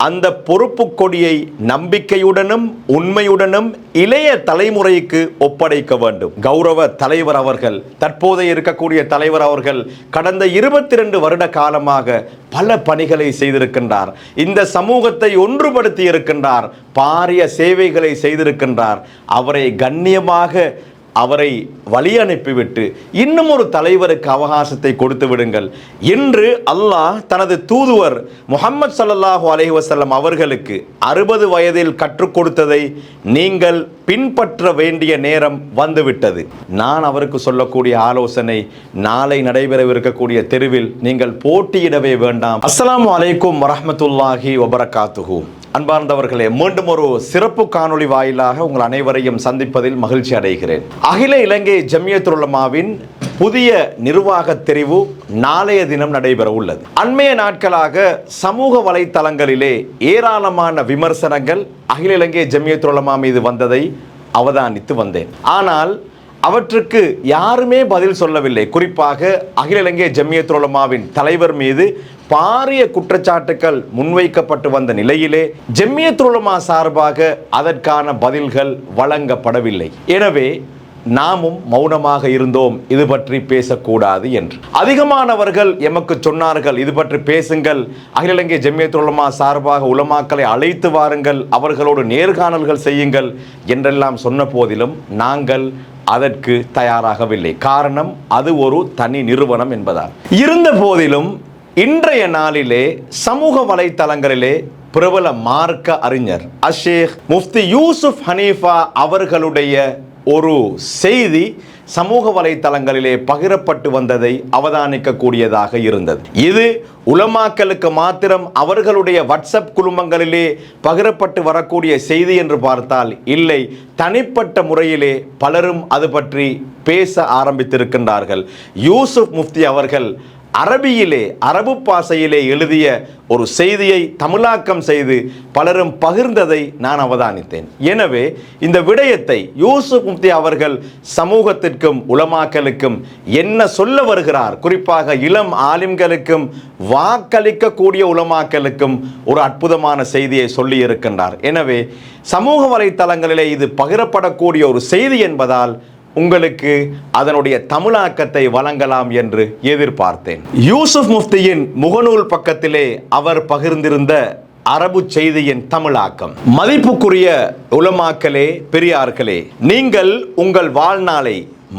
அந்த பொறுப்பு கொடியை நம்பிக்கையுடனும் உண்மையுடனும் இளைய தலைமுறைக்கு ஒப்படைக்க வேண்டும். கௌரவ தலைவர் அவர்கள், தற்போதைய இருக்கக்கூடிய தலைவர் அவர்கள் கடந்த 22 வருட காலமாக பல பணிகளை செய்திருக்கின்றார். இந்த சமூகத்தை ஒன்றுபடுத்தி இருக்கின்றார். பாரிய சேவைகளை செய்திருக்கின்றார். அவரை கண்ணியமாக அவரை வழி அனுப்பிவிட்டு இன்னும் ஒரு தலைவருக்கு அவகாசத்தை கொடுத்து விடுங்கள். இன்று அல்லாஹ் தனது தூதுவர் முஹம்மது ஸல்லல்லாஹு அலைஹி வஸல்லம் அவர்களுக்கு 60 வயதில் கற்றுக் கொடுத்ததை நீங்கள் பின்பற்ற வேண்டிய நேரம் வந்துவிட்டது. நான் அவருக்கு சொல்லக்கூடிய ஆலோசனை, நாளை நடைபெறவிருக்கக்கூடிய தெருவில் நீங்கள் போட்டியிடவே வேண்டாம். அஸ்ஸலாமு அலைக்கும் வரஹ்மத்துல்லாஹி வபரகாத்துஹு. அன்பார்ந்தவர்களே, மீண்டும் ஒரு சிறப்பு காணொளி வாயிலாக உங்கள் அனைவரையும் சந்திப்பதில் மகிழ்ச்சி அடைகிறேன். அகில இலங்கை ஜம்மியத்துல் உலமாவின் புதிய நிர்வாக தெரிவு நாளைய தினம் நடைபெற உள்ளது. அண்மைய நாட்களாக சமூக வலைத்தளங்களிலே ஏராளமான விமர்சனங்கள் அகில இலங்கை ஜம்மியத்துல் உலமா மீது வந்ததை அவதானித்து வந்தேன். ஆனால் அவற்றுக்கு யாருமே பதில் சொல்லவில்லை. குறிப்பாக அகில இலங்கை ஜம்மியத்துல் உலமாவின் தலைவர் மீது பாரிய குற்றச்சாட்டுகள் முன்வைக்கப்பட்டு வந்த நிலையிலே ஜம்மியத்துல் உலமா சார்பாக அதற்கான பதில்கள் வழங்கப்படவில்லை. எனவே நாமும் மௌனமாக இருந்தோம், இது பற்றி பேசக்கூடாது என்று. அதிகமானவர்கள் எமக்கு சொன்னார்கள், இது பற்றி பேசுங்கள், அகில இலங்கை ஜம்மியத்துல் உலமா சார்பாக உலமாக்களை அழைத்து வாருங்கள், அவர்களோடு நேர்காணல்கள் செய்யுங்கள் என்றெல்லாம் சொன்ன போதிலும் நாங்கள் அதற்கு தயாராகவில்லை. காரணம், அது ஒரு தனி நிறுவனம் என்பதால். இருந்த போதிலும் இன்றைய நாளிலே சமூக வலைத்தளங்களிலே பிரபல மார்க்க அறிஞர் அஷேக் முஃப்தி யூசுப் ஹனீஃபா அவர்களுடைய ஒரு செய்தி சமூக வலைத்தளங்களிலே பகிரப்பட்டு வந்ததை அவதானிக்கக்கூடியதாக இருந்தது. இது உலமாக்களுக்கு மாத்திரம் அவர்களுடைய வாட்ஸ்அப் குழுமங்களிலே பகிரப்பட்டு வரக்கூடிய செய்தி என்று பார்த்தால் இல்லை, தனிப்பட்ட முறையிலே பலரும் அது பற்றி பேச ஆரம்பித்திருக்கின்றார்கள். யூசுப் முஃப்தி அவர்கள் அரபியிலே, அரபு பாஷையிலே எழுதிய ஒரு செய்தியை தமிழாக்கம் செய்து பலரும் பகிர்ந்ததை நான் அவதானித்தேன். எனவே இந்த விடயத்தை யூசுப் முஃப்தி அவர்கள் சமூகத்திற்கும் உலமாக்களுக்கும் என்ன சொல்ல வருகிறார், குறிப்பாக இளம் ஆலிம்களுக்கும் வாக்களிக்கக்கூடிய உலமாக்களுக்கும் ஒரு அற்புதமான செய்தியை சொல்லி இருக்கின்றார். எனவே சமூக வலைத்தளங்களிலே இது பகிரப்படக்கூடிய ஒரு செய்தி என்பதால் உங்களுக்கு அதனுடைய தமிழாக்கத்தை வழங்கலாம் என்று எதிர்பார்த்தேன். யூசுப் முஃப்தியின் முகநூல் பக்கத்திலே அவர் பகிர்ந்திருந்த அரபு செய்தியின் தமிழாக்கம். மதிப்புக்குரிய உலமாக்களே, பெரியார்களே, நீங்கள் உங்கள் வாழ்நாளை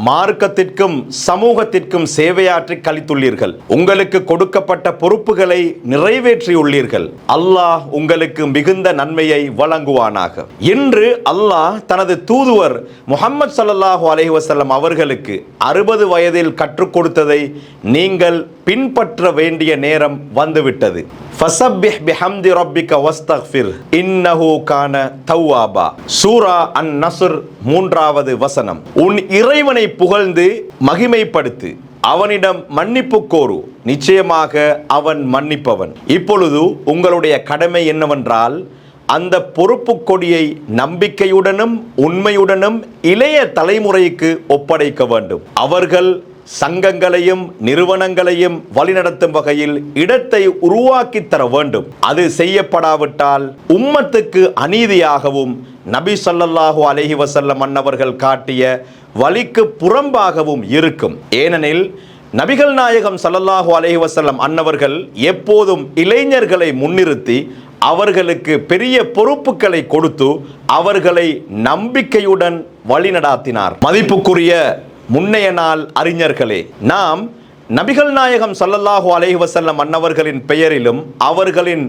மார்க்கத்திற்கும் சமூகத்திற்கும் சேவையாற்றி கழித்துள்ளீர்கள். உங்களுக்கு கொடுக்கப்பட்ட பொறுப்புகளை நிறைவேற்றியுள்ளீர்கள். அல்லாஹ் உங்களுக்கு மிகுந்த நன்மையை வழங்குவானாக. இன்று அல்லாஹ் தனது தூதுவர் முஹம்மது ஸல்லல்லாஹு அலைஹி வஸல்லம் அவர்களுக்கு 60 வயதில் கற்றுக் கொடுத்ததை நீங்கள் பின்பற்ற வேண்டிய நேரம் வந்துவிட்டது. ஃபஸப்பிஹ் பிஹம்தி ரப்பிக வஸ்தக்ஃபிர் இன்னஹு கான தவ்வாபா. சூரா அன்-நஸ்ர் 3வது வசனம். உன் இறைவனை புகழ்ந்து மகிமைப்படுத்து, அவனிடம் மன்னிப்பு கோரு, நிச்சயமாக அவன் மன்னிப்பவன். இப்பொழுது உங்களுடைய கடமை என்னவென்றால், அந்த பொறுப்பு கொடியை நம்பிக்கையுடனும் உண்மையுடனும் இளைய தலைமுறைக்கு ஒப்படைக்க வேண்டும். அவர்கள் சங்கங்களையும் நிறுவனங்களையும் வழிநடத்தும் வகையில் இடத்தை உருவாக்கி தர வேண்டும். அது செய்யப்படாவிட்டால் உம்மத்துக்கு அநீதியாகவும் நபி ஸல்லல்லாஹு அலைஹி வஸல்லம் அன்னவர்கள் காட்டிய வழிக்கு புறம்பாகவும் இருக்கும். ஏனெனில் நபிகள் நாயகம் ஸல்லல்லாஹு அலைஹி வஸல்லம் அன்னவர்கள் எப்போதும் இளைஞர்களை முன்னிறுத்தி அவர்களுக்கு பெரிய பொறுப்புகளை கொடுத்து அவர்களை நம்பிக்கையுடன் வழிநடாத்தினார். மதிப்புக்குரிய முன்னைய நாள் அறிஞர்களே, நாம் நபிகள் நாயகம் ஸல்லல்லாஹு அலைஹி வஸல்லம் அன்னவர்களின் பெயரிலும் அவர்களின்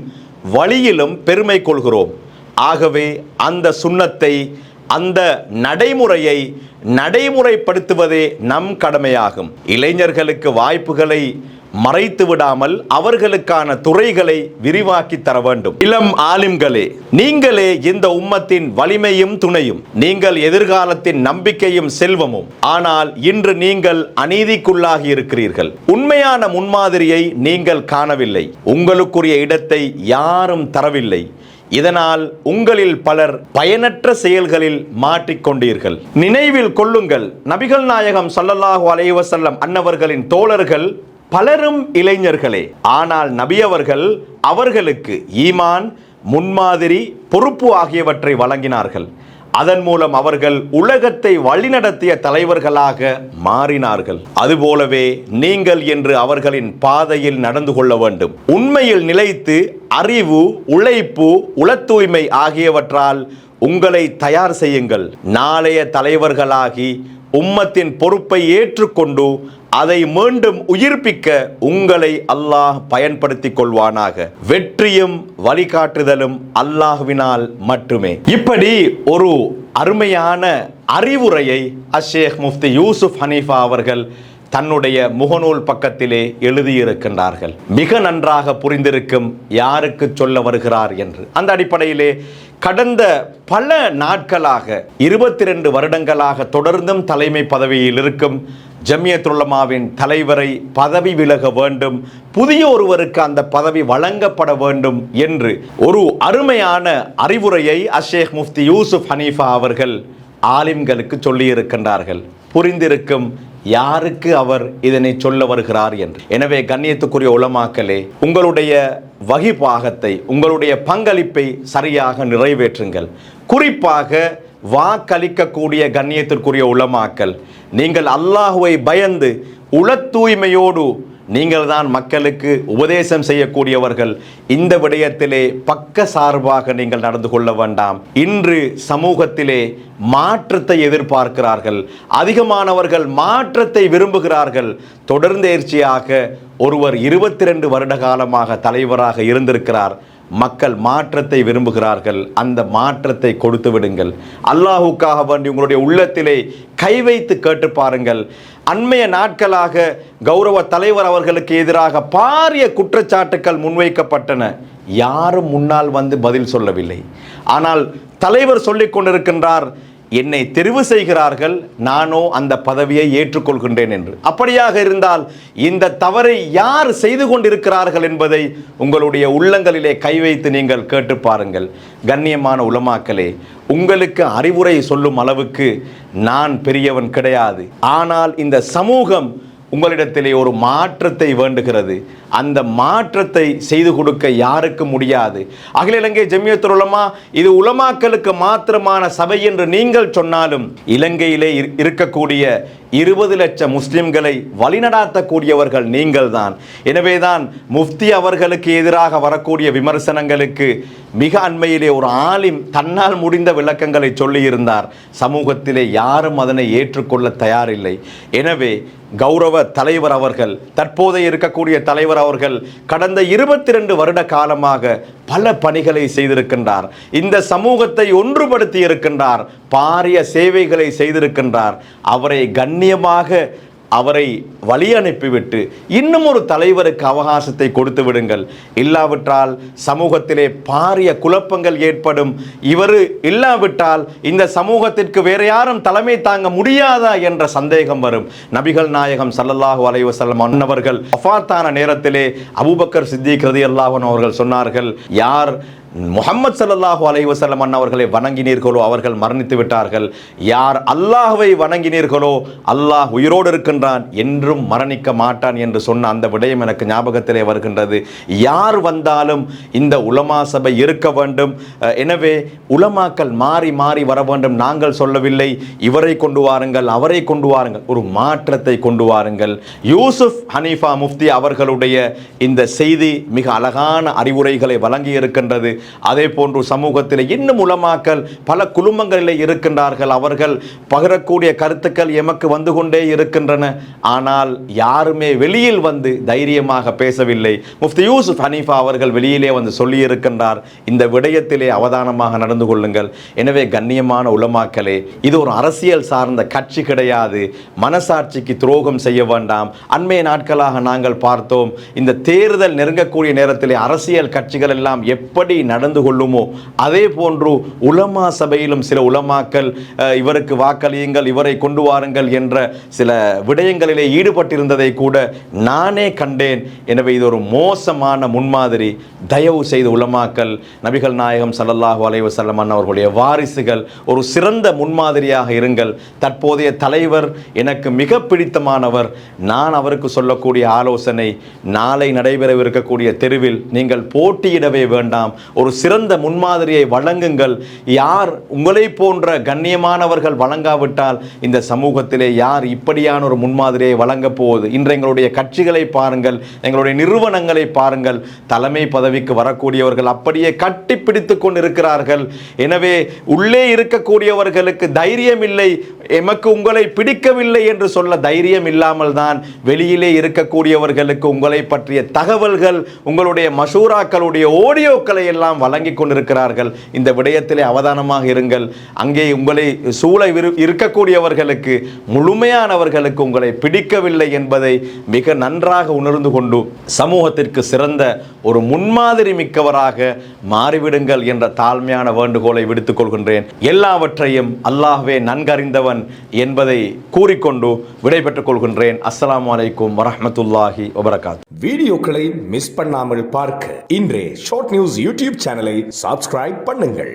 வழியிலும் பெருமை கொள்கிறோம். ஆகவே அந்த சுன்னத்தை, அந்த நடைமுறையை நடைமுறைப்படுத்துவதே நம் கடமையாகும். இளைஞர்களுக்கு வாய்ப்புகளை மறைத்து விடாமல் அவர்களுக்கான துறைகளை விரிவாக்கி தர வேண்டும். இளம் ஆலிம்களே, நீங்களே இந்த உம்மத்தின் வலிமையும் துணையும், நீங்கள் எதிர்காலத்தின் நம்பிக்கையும் செல்வமும். ஆனால் இன்று நீங்கள் அநீதிக்குள்ளாகி இருக்கிறீர்கள். உண்மையான முன்மாதிரியை நீங்கள் காணவில்லை. உங்களுக்குரிய இடத்தை யாரும் தரவில்லை. இதனால் உங்களில் பலர் பயனற்ற செயல்களில் மாட்டிக்கொண்டீர்கள். நினைவில் கொள்ளுங்கள், நபிகள் நாயகம் ஸல்லல்லாஹு அலைஹி வஸல்லம் அன்னவர்களின் தோழர்கள் பலரும் இளைஞர்களே. ஆனால் நபி அவர்கள் அவர்களுக்கு ஈமான் முன்மாதிரி, பொறுப்பு ஆகியவற்றை வழங்கினார்கள். அதன் மூலம் அவர்கள் உலகத்தை வழிநடத்திய தலைவர்களாக மாறினார்கள். அதுபோலவே நீங்கள் என்று அவர்களின் பாதையில் நடந்து கொள்ள வேண்டும். உண்மையில் நிலைத்து அறிவு, உழைப்பு, உள தூய்மை ஆகியவற்றால் உங்களை தயார் செய்யுங்கள். நாளைய தலைவர்களாகி உம்மத்தின் பொறுப்பை ஏற்றுக்கொண்டு அதை மீண்டும் உயிர்ப்பிக்க உங்களை அல்லாஹ் பயன்படுத்திக் கொள்வானாக. வெற்றியும் வழிகாட்டுதலும் அல்லாஹ்வினால் மட்டுமே. இப்படி ஒரு அருமையான அறிவுரையை ஷேக் முஃப்தி யூசுப் ஹனீஃபா அவர்கள் தன்னுடைய முகநூல் பக்கத்திலே எழுதியிருக்கின்றார்கள். மிக நன்றாக புரிந்திருக்கும் யாருக்கு சொல்ல வருகிறார் என்று. அந்த அடிப்படையிலே கடந்த பல நாட்களாக 22 வருடங்களாக தொடர்ந்தும் தலைமை பதவியில் இருக்கும் ஜமியத்துல் உலமாவின் தலைவரை பதவி விலக வேண்டும், புதிய ஒருவருக்கு அந்த பதவி வழங்கப்பட வேண்டும் என்று ஒரு அருமையான அறிவுரையை ஷேக் முஃப்தி யூசுப் ஹனீஃபா அவர்கள் ஆலிம்களுக்கு சொல்லியிருக்கின்றார்கள். புரிந்திருக்கும் யாருக்கு அவர் இதனை சொல்ல வருகிறார் என்று. எனவே கண்ணியத்துக்குரிய உலமாக்களே, உங்களுடைய வகிபாகத்தை, உங்களுடைய பங்களிப்பை சரியாக நிறைவேற்றுங்கள். குறிப்பாக வாக்களிக்கக்கூடிய கண்ணியத்திற்குரிய உலமாக்கள், நீங்கள் அல்லாஹுவை பயந்து உள தூய்மையோடு நீங்கள் தான் மக்களுக்கு உபதேசம் செய்யக்கூடியவர்கள். இந்த விடயத்திலே பக்க சார்பாக நீங்கள் நடந்து கொள்ள வேண்டாம். இன்று சமூகத்திலே மாற்றத்தை எதிர்பார்க்கிறார்கள். அதிகமானவர்கள் மாற்றத்தை விரும்புகிறார்கள். தொடர்ந்தேர்ச்சியாக ஒருவர் 22 வருட காலமாக தலைவராக இருந்திருக்கிறார். மக்கள் மாற்றத்தை விரும்புகிறார்கள். அந்த மாற்றத்தை கொடுத்து விடுங்கள். அல்லாஹுக்காக வேண்டி உங்களுடைய உள்ளத்திலே கை வைத்து கேட்டு பாருங்கள். அண்மைய நாட்களாக கௌரவ தலைவர் அவர்களுக்கு எதிராக பாரிய குற்றச்சாட்டுக்கள் முன்வைக்கப்பட்டன. யாரும் முன்னால் வந்து பதில் சொல்லவில்லை. ஆனால் தலைவர் சொல்லிக் கொண்டிருக்கின்றார், என்னை தெரிவு செய்கிறார்கள், நானோ அந்த பதவியை ஏற்றுக்கொள்கின்றேன் என்று. அப்படியாக இருந்தால் இந்த தவறை யார் செய்து கொண்டிருக்கிறார்கள் என்பதை உங்களுடைய உள்ளங்களிலே கை வைத்து நீங்கள் கேட்டு பாருங்கள். கண்ணியமான உலமாக்களே, உங்களுக்கு அறிவுரை சொல்லும் அளவுக்கு நான் பெரியவன் கிடையாது. ஆனால் இந்த சமூகம் உங்களிடத்திலே ஒரு மாற்றத்தை வேண்டுகிறது. அந்த மாற்றத்தை செய்து கொடுக்க யாருக்கு முடியாது. அகில இலங்கை ஜமியத்துல் உலமா இது உலமாக்களுக்கு மாத்திரமான சபை என்று நீங்கள் சொன்னாலும், இலங்கையிலே இருக்கக்கூடிய 20 லட்சம் முஸ்லிம்களை வழிநடாத்தக்கூடியவர்கள் நீங்கள் தான். எனவேதான் முஃப்தி அவர்களுக்கு எதிராக வரக்கூடிய விமர்சனங்களுக்கு மிக அண்மையிலே ஒரு ஆலிம் தன்னால் முடிந்த விளக்கங்களை சொல்லியிருந்தார். சமூகத்திலே யாரும் அதனை ஏற்றுக்கொள்ள தயாரில்லை. எனவே கௌரவ தலைவர் அவர்கள், தற்போதைய இருக்கக்கூடிய தலைவர் அவர்கள் கடந்த 22 வருட காலமாக பல பணிகளை செய்திருக்கின்றார். இந்த சமூகத்தை ஒன்றுபடுத்தி இருக்கின்றார். பாரிய சேவைகளை செய்திருக்கின்றார். அவரை கண்ணியமாக அவரை வழி அனுப்பிவிட்டு இன்னும் ஒரு தலைவருக்கு அவகாசத்தை கொடுத்து விடுங்கள். இல்லாவிட்டால் சமூகத்திலே பாரிய குழப்பங்கள் ஏற்படும். இவர் இல்லாவிட்டால் இந்த சமூகத்திற்கு வேற யாரும் தலைமை தாங்க முடியாதா என்ற சந்தேகம் வரும். நபிகள் நாயகம் ஸல்லல்லாஹு அலைஹி வஸல்லம் அன்னவர்கள் வஃபாத்தான நேரத்திலே அபூபக்கர் சித்திக் ரலியல்லாஹு அன்ஹு அவர்கள் சொன்னார்கள், யார் முஹம்மது ஸல்லல்லாஹு அலைஹி வஸல்லம் அன்னவர்களை வணங்கினீர்களோ அவர்கள் மரணித்து விட்டார்கள். யார் அல்லாஹ்வை வணங்கினீர்களோ அல்லாஹ் உயிரோடு இருக்கின்றான், என்றும் மரணிக்க மாட்டான் என்று சொன்ன அந்த விடயம் எனக்கு ஞாபகத்திலே வருகின்றது. யார் வந்தாலும் இந்த உலமா சபை இருக்க வேண்டும். எனவே உலமாக்கள் மாறி மாறி வர வேண்டும். நாங்கள் சொல்லவில்லை இவரை கொண்டு வாருங்கள், அவரை கொண்டு வாருங்கள். ஒரு மாற்றத்தை கொண்டு வாருங்கள். யூசுப் ஹனீஃபா முஃப்தி அவர்களுடைய இந்த செய்தி மிக அழகான அறிவுரைகளை வழங்கி இருக்கின்றது. அதே போன்று சமூகத்தில் இன்னும் உலமாக்கள் பல குழுமங்களிலே இருக்கின்றார்கள். அவர்கள் பகிரக்கூடிய கருத்துக்கள் எமக்கு வந்து கொண்டே இருக்கின்றன. ஆனால் யாருமே வெளியில் வந்து தைரியமாக பேசவில்லை. முஃப்தி யூசுப் ஹனீஃபா அவர்கள் வெளியிலே வந்து சொல்லி இருக்கின்றார், இந்த விடயத்திலே அவதானமாக நடந்து கொள்ளுங்கள். எனவே கண்ணியமான உலமாக்களே, இது ஒரு அரசியல் சார்ந்த கட்சி கிடையாது. மனசாட்சிக்கு துரோகம் செய்ய வேண்டாம். அண்மைய நாட்களாக நாங்கள் பார்த்தோம், இந்த தேர்தல் நெருங்கக்கூடிய நேரத்திலே அரசியல் கட்சிகள் எல்லாம் எப்படி நடந்து கொள்ளுமோ அதே போன்று உலமா சபையிலும் சில உலமாக்கள் இவருக்கு வாக்களியுங்கள், இவரை கொண்டு வாருங்கள் என்ற சில விடயங்களிலே ஈடுபட்டிருந்ததை கூட நானே கண்டேன். எனவே இது ஒரு மோசமான முன்மாதிரி. தயவு செய்து உலமாக்கள், நபிகள் நாயகம் ஸல்லல்லாஹு அலைஹி வஸல்லம் அவர்களுடைய வாரிசுகள், ஒரு சிறந்த முன்மாதிரியாக இருங்கள். தற்போதைய தலைவர் எனக்கு மிக பிடித்தமானவர். நான் அவருக்கு சொல்லக்கூடிய ஆலோசனை, நாளை நடைபெறவிருக்கக்கூடிய தெருவில் நீங்கள் போட்டியிடவே வேண்டாம். ஒரு சிறந்த முன்மாதிரியை வழங்குங்கள். யார் உங்களை போன்ற கண்ணியமானவர்கள் வழங்காவிட்டால் இந்த சமூகத்திலே யார் இப்படியான ஒரு முன்மாதிரியை வழங்கப் போவது? இன்று எங்களுடைய கட்சிகளை பாருங்கள், எங்களுடைய நிறுவனங்களை பாருங்கள், தலைமை பதவிக்கு வரக்கூடியவர்கள் அப்படியே கட்டிப்பிடித்துக் கொண்டிருக்கிறார்கள். எனவே உள்ளே இருக்கக்கூடியவர்களுக்கு தைரியம் இல்லை, எமக்கு உங்களை பிடிக்கவில்லை என்று சொல்ல தைரியம் இல்லாமல் தான் வெளியிலே இருக்கக்கூடியவர்களுக்கு உங்களை பற்றிய தகவல்கள், உங்களுடைய மஷூராக்களுடைய ஆடியோக்களை எல்லாம் வழங்கி கொண்டிருக்கிறார்கள். இந்த விடயத்திலே அவதானமாக இருங்கள். அங்கே உங்களை சூழ இருக்கக்கூடியவர்களுக்கு, முழுமையானவர்களுக்கு உங்களை பிடிக்கவில்லை என்பதை மிக நன்றாக உணர்ந்து கொண்டு சமூகத்திற்கு சிறந்த ஒரு முன்மாதிரி மிக்கவராக மாறிவிடுங்கள் என்ற தாழ்மையான வேண்டுகோளை விடுத்துக் கொள்கின்றேன். எல்லாவற்றையும் அல்லாஹ்வே நன்கறிந்தவன் என்பதை கூறிக்கொண்டு விடைபெற்றுக் கொள்கின்றேன். அஸ்ஸலாமு அலைக்கும் வரஹ்மத்துல்லாஹி வபரகாத்துஹு. வீடியோக்களை மிஸ் பண்ணாமல் பார்க்க இன்றே ஷார்ட் நியூஸ் யூடியூப் சேனலை சப்ஸ்கிரைப் பண்ணுங்கள்.